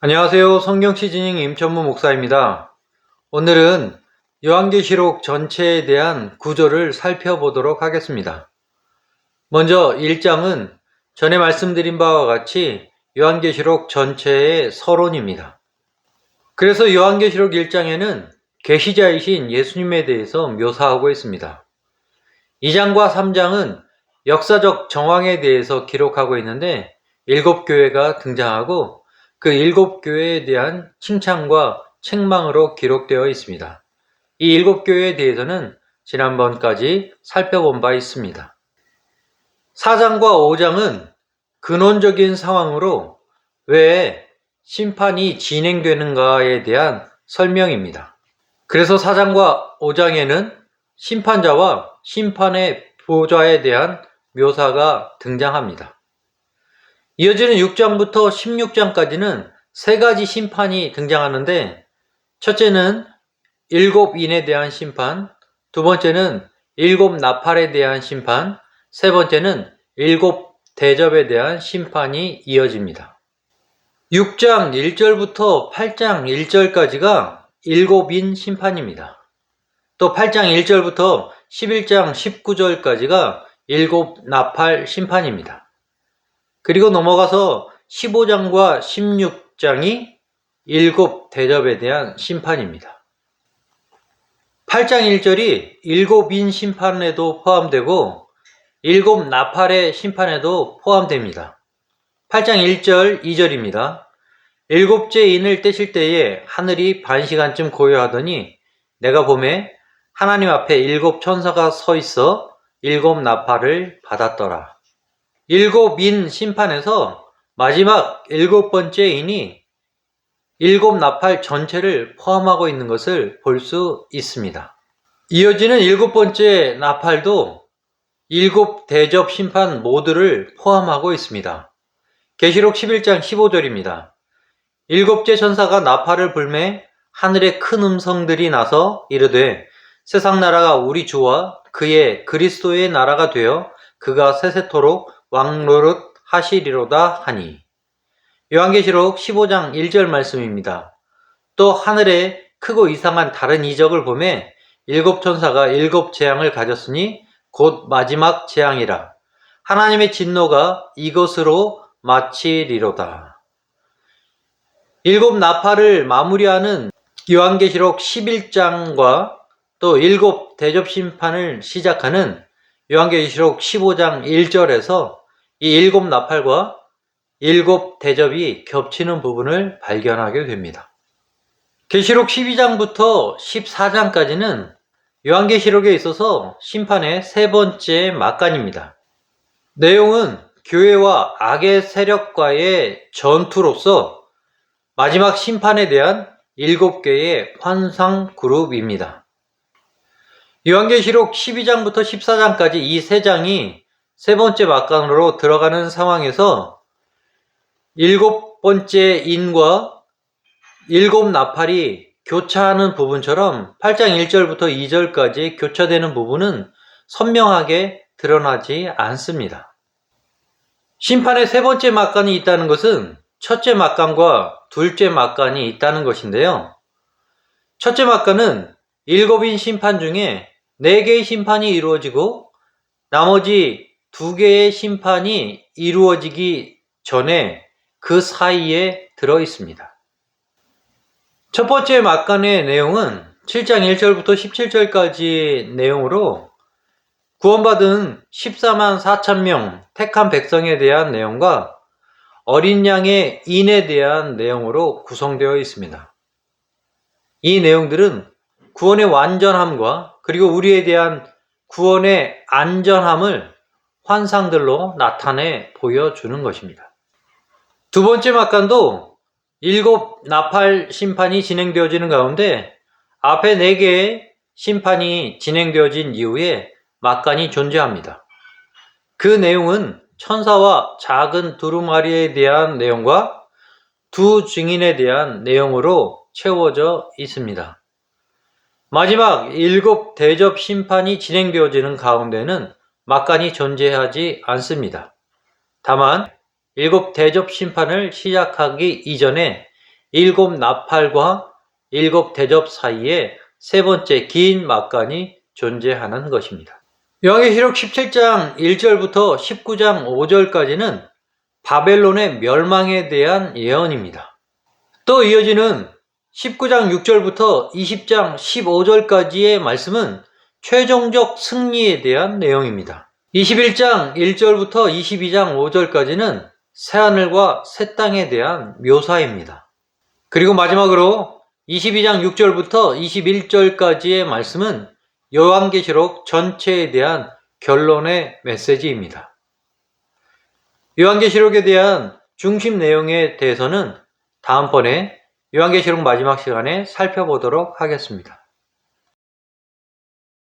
안녕하세요. 성경 시즈닝 임천무 목사입니다. 오늘은 요한계시록 전체에 대한 구조를 살펴보도록 하겠습니다. 먼저 1장은 전에 말씀드린 바와 같이 요한계시록 전체의 서론입니다. 그래서 요한계시록 1장에는 계시자이신 예수님에 대해서 묘사하고 있습니다. 2장과 3장은 역사적 정황에 대해서 기록하고 있는데 7교회가 등장하고 그 7교회에 대한 칭찬과 책망으로 기록되어 있습니다. 이 7교회에 대해서는 지난번까지 살펴본 바 있습니다. 4장과 5장은 근원적인 상황으로 왜 심판이 진행되는가에 대한 설명입니다. 그래서 4장과 5장에는 심판자와 심판의 보좌에 대한 묘사가 등장합니다. 이어지는 6장부터 16장까지는 세 가지 심판이 등장하는데, 첫째는 7인에 대한 심판, 두 번째는 7 나팔에 대한 심판, 세 번째는 7 대접에 대한 심판이 이어집니다. 6장 1절부터 8장 1절까지가 7인 심판입니다. 또 8장 1절부터 11장 19절까지가 7 나팔 심판입니다. 그리고 넘어가서 15장과 16장이 7 대접에 대한 심판입니다. 8장 1절이 7인 심판에도 포함되고 7 나팔의 심판에도 포함됩니다. 8장 1절, 2절입니다. 7째 인을 떼실 때에 하늘이 반시간쯤 고요하더니 내가 보매 하나님 앞에 7 천사가 서 있어 7 나팔을 받았더라. 7인 심판에서 마지막 7번째 인이 7 나팔 전체를 포함하고 있는 것을 볼 수 있습니다. 이어지는 7번째 나팔도 7 대접 심판 모두를 포함하고 있습니다. 계시록 11장 15절입니다. 7째 천사가 나팔을 불매 하늘에 큰 음성들이 나서 이르되 세상 나라가 우리 주와 그의 그리스도의 나라가 되어 그가 세세토록 왕노릇 하시리로다 하니. 요한계시록 15장 1절 말씀입니다. 또 하늘에 크고 이상한 다른 이적을 보매 7 천사가 7 재앙을 가졌으니 곧 마지막 재앙이라. 하나님의 진노가 이것으로 마치리로다. 7 나팔을 마무리하는 요한계시록 11장과 또 7 대접 심판을 시작하는 요한계시록 15장 1절에서 이 7 나팔과 7 대접이 겹치는 부분을 발견하게 됩니다. 계시록 12장부터 14장까지는 요한계시록에 있어서 심판의 세 번째 막간입니다. 내용은 교회와 악의 세력과의 전투로서 마지막 심판에 대한 7개의 환상 그룹입니다. 요한계시록 12장부터 14장까지 이 세 장이 세 번째 막간으로 들어가는 상황에서 7번째 인과 7 나팔이 교차하는 부분처럼 8장 1절부터 2절까지 교차되는 부분은 선명하게 드러나지 않습니다. 심판의 세 번째 막간이 있다는 것은 첫째 막간과 둘째 막간이 있다는 것인데요. 첫째 막간은 7인 심판 중에 4개의 심판이 이루어지고 나머지 2개의 심판이 이루어지기 전에 그 사이에 들어 있습니다. 첫 번째 막간의 내용은 7장 1절부터 17절까지 내용으로 구원받은 14만 4천 명 택한 백성에 대한 내용과 어린 양의 인에 대한 내용으로 구성되어 있습니다. 이 내용들은 구원의 완전함과 그리고 우리에 대한 구원의 안전함을 환상들로 나타내 보여주는 것입니다. 두 번째 막간도 7 나팔 심판이 진행되어지는 가운데 앞에 4개의 심판이 진행되어진 이후에 막간이 존재합니다. 그 내용은 천사와 작은 두루마리에 대한 내용과 두 증인에 대한 내용으로 채워져 있습니다. 마지막 7 대접 심판이 진행되어지는 가운데는 막간이 존재하지 않습니다. 다만 7 대접 심판을 시작하기 이전에 일곱 나팔과 일곱 대접 사이에 세 번째 긴 막간이 존재하는 것입니다. 요한계시록 17장 1절부터 19장 5절까지는 바벨론의 멸망에 대한 예언입니다. 또 이어지는 19장 6절부터 20장 15절까지의 말씀은 최종적 승리에 대한 내용입니다. 21장 1절부터 22장 5절까지는 새하늘과 새 땅에 대한 묘사입니다. 그리고 마지막으로 22장 6절부터 21절까지의 말씀은 요한계시록 전체에 대한 결론의 메시지입니다. 요한계시록에 대한 중심 내용에 대해서는 다음번에 요한계시록 마지막 시간에 살펴보도록 하겠습니다.